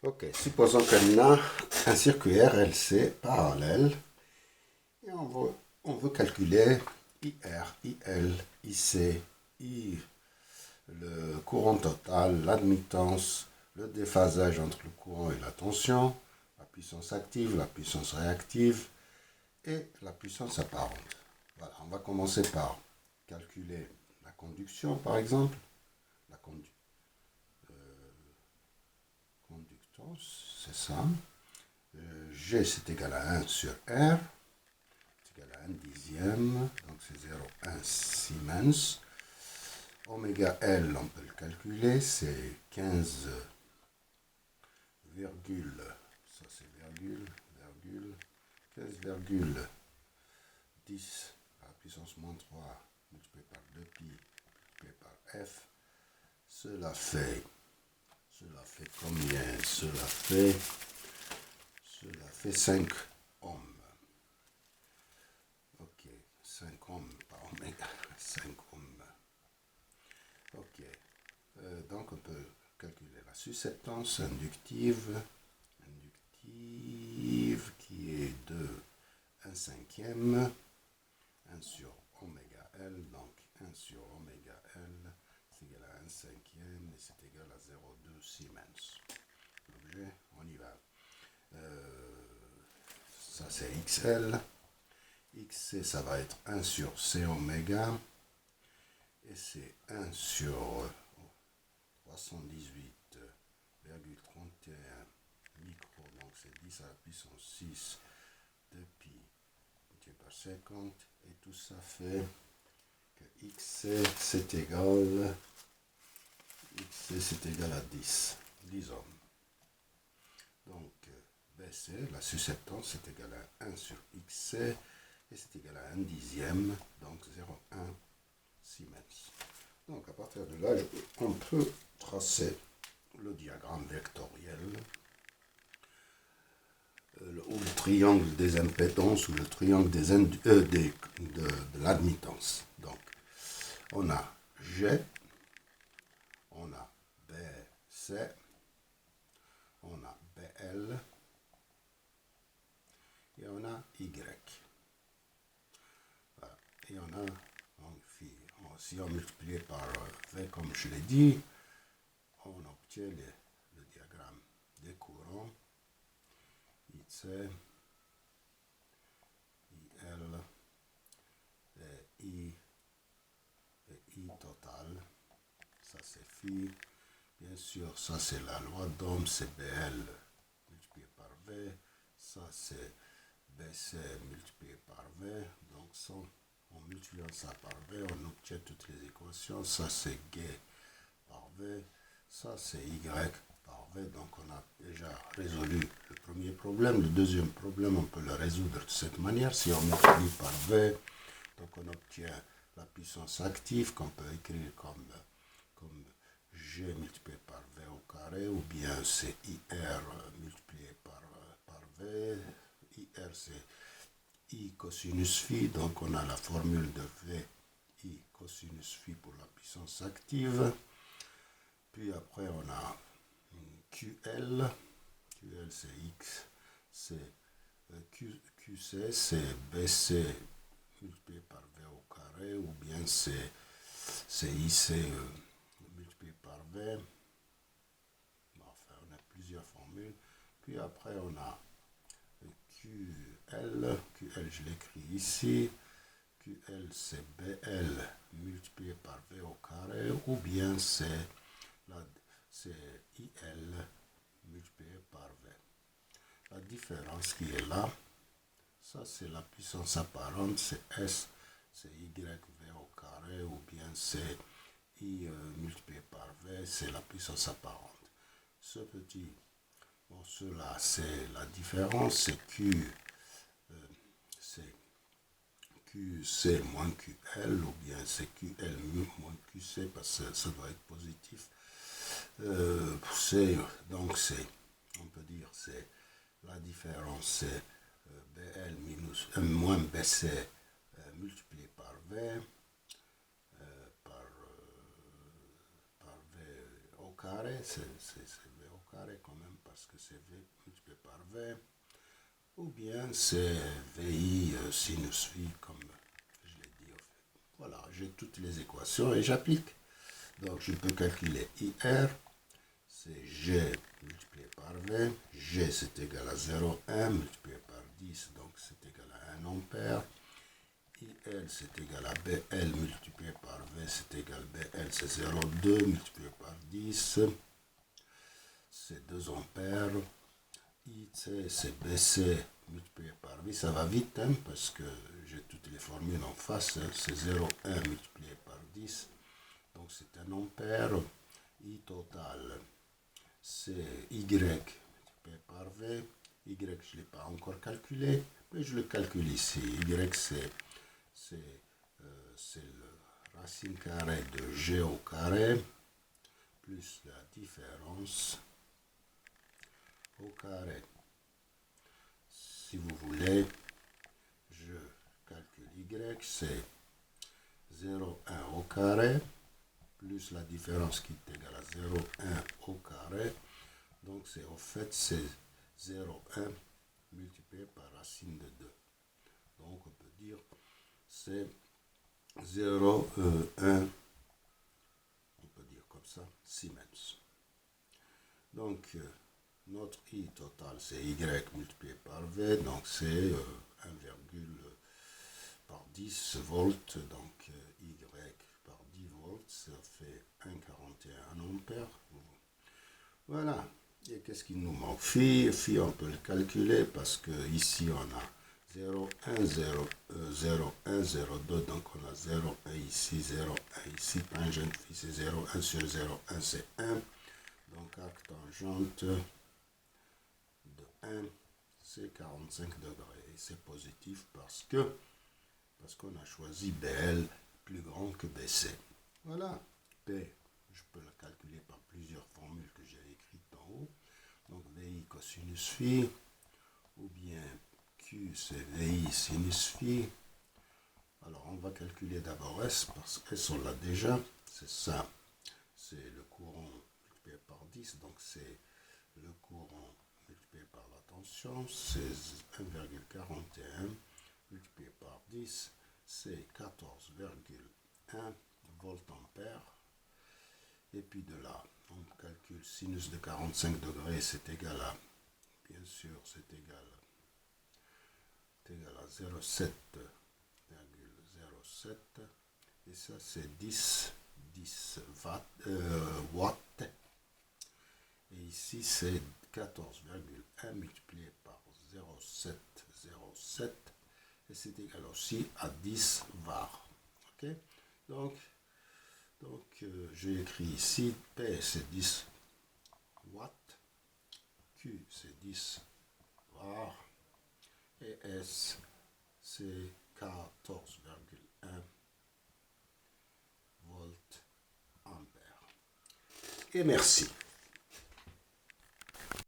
Ok, supposons qu'on a un circuit RLC parallèle et on veut calculer IR, IL, IC, I, le courant total, l'admittance, le déphasage entre le courant et la tension, la puissance active, la puissance réactive et la puissance apparente. Voilà, on va commencer par calculer la conduction par exemple, la conductance, c'est ça. G c'est égal à 1 sur R, c'est égal à 1 dixième, donc c'est 0,1 Siemens. Oméga L, on peut le calculer, c'est 15, ça c'est virgule, 15,10 à la puissance moins 3 multiplié par 2pi multiplié par F. Cela fait combien? Cela fait 5 ohms. Ok, 5 ohms par oméga, 5 ohms. Ok, donc on peut calculer la susceptance inductive qui est de 1 cinquième, 1 sur oméga L, donc 1 sur oméga L, c'est égal à 1 cinquième et c'est égal à 0,2 Siemens. L'objet, on y va. Ça c'est XL. XC, ça va être 1 sur C oméga. Et c'est 1 sur 318,31 micro, donc c'est 10 à la puissance 6 de pi multiplié par 50. Et tout ça fait que XC c'est égal à 10 ohms. Donc BC, la susceptance, c'est égal à 1 sur XC et c'est égal à 1 dixième, donc 0,1 Siemens. Donc à partir de là, on peut tracer le diagramme vectoriel ou le triangle des impédances ou le triangle de l'admittance. Donc on a G, on a BC, on a BL et on a Y. Voilà. Et on a, si on multiplie par V comme je l'ai dit, on obtient le diagramme des courants IC, IL et I total. Ça c'est phi. Bien sûr, ça c'est la loi d'Ohm, c'est BL multiplié par V. Ça c'est BC multiplié par V. Donc en multipliant ça par V, on obtient toutes les équations. Ça c'est G par V. Ça c'est Y par V. Donc on a déjà résolu le premier problème. Le deuxième problème, on peut le résoudre de cette manière. Si on multiplie par V, donc on obtient la puissance active qu'on peut écrire comme G multiplié par V au carré, ou bien c'est IR multiplié par V. IR c'est I cosinus phi, donc on a la formule de V I cosinus phi pour la puissance active. Puis après on a QL c'est X, c'est QC c'est BC multiplié par V au carré, ou bien c'est IC multiplié par V. Enfin, on a plusieurs formules. Puis après, on a QL je l'écris ici. QL, c'est BL multiplié par V au carré, ou bien c'est IL multiplié par V. La différence qui est là, ça c'est la puissance apparente, c'est S, c'est YV au carré, ou bien c'est I multiplié par V, c'est la puissance apparente. Ce petit morceau-là, c'est la différence, c'est QC moins QL, ou bien c'est QL moins QC, parce que ça doit être positif. On peut dire, c'est la différence, c'est BL moins BC multiplié par V, par V au carré, c'est V au carré quand même, parce que c'est V multiplié par V, ou bien c'est VI sinus phi, comme je l'ai dit. Voilà, j'ai toutes les équations et j'applique. Donc je peux calculer IR, c'est G multiplié par V. G c'est égal à 0,1 multiplié par 10, donc c'est égal à 1 ampère. IL c'est égal à BL multiplié par V, c'est égal à BL, c'est 0,2 multiplié par 10, c'est 2 ampères. IC c'est BC multiplié par V, ça va vite hein, parce que j'ai toutes les formules en face, hein. C'est 0,1 multiplié par 10, donc c'est 1 ampère. I total c'est Y multiplié par V. Y je ne l'ai pas encore calculé, mais je le calcule ici. Y c'est la racine carrée de G au carré plus la différence au carré. Si vous voulez, je calcule Y, c'est 0,1 au carré plus la différence qui est égale à 0,1 au carré. Donc c'est au fait c'est 0,1 multiplié par racine de 2. Donc on peut dire c'est 0,1, on peut dire comme ça, Siemens. Donc notre I total c'est Y multiplié par V, donc c'est 1, par 10 volts, donc Y par 10 volts, ça fait 1,41 ampères. Voilà. Et qu'est-ce qu'il nous manque? Phi, on peut le calculer parce que ici on a 0, 1, 0, 0, 1, 0, 2, donc on a 0, 1 ici, 0, 1 ici, tangente phi c'est 0, 1 sur 0, 1 c'est 1, donc arc tangente de 1 c'est 45 degrés, et c'est positif parce qu'on a choisi BL plus grand que BC. Voilà, P, je peux le calculer par plusieurs formules que j'ai écrites en haut. Donc VI cosinus phi, ou bien Q c'est VI sinus phi. Alors on va calculer d'abord S, parce que S on l'a déjà, c'est ça, c'est le courant multiplié par 10, donc c'est le courant multiplié par la tension, c'est 1,41 multiplié par 10, c'est 14,1 volts ampères. Et puis de là, on calcule sinus de 45 degrés, c'est égal à, bien sûr, c'est égal à 0,7,07. Et ça, c'est 10 watts. Et ici, c'est 14,1 multiplié par 0,707. Et c'est égal aussi à 10 var. Ok? Donc j'ai écrit ici, P c'est 10 watts, Q c'est 10 var, et S c'est 14,1 volts ampères. Et merci.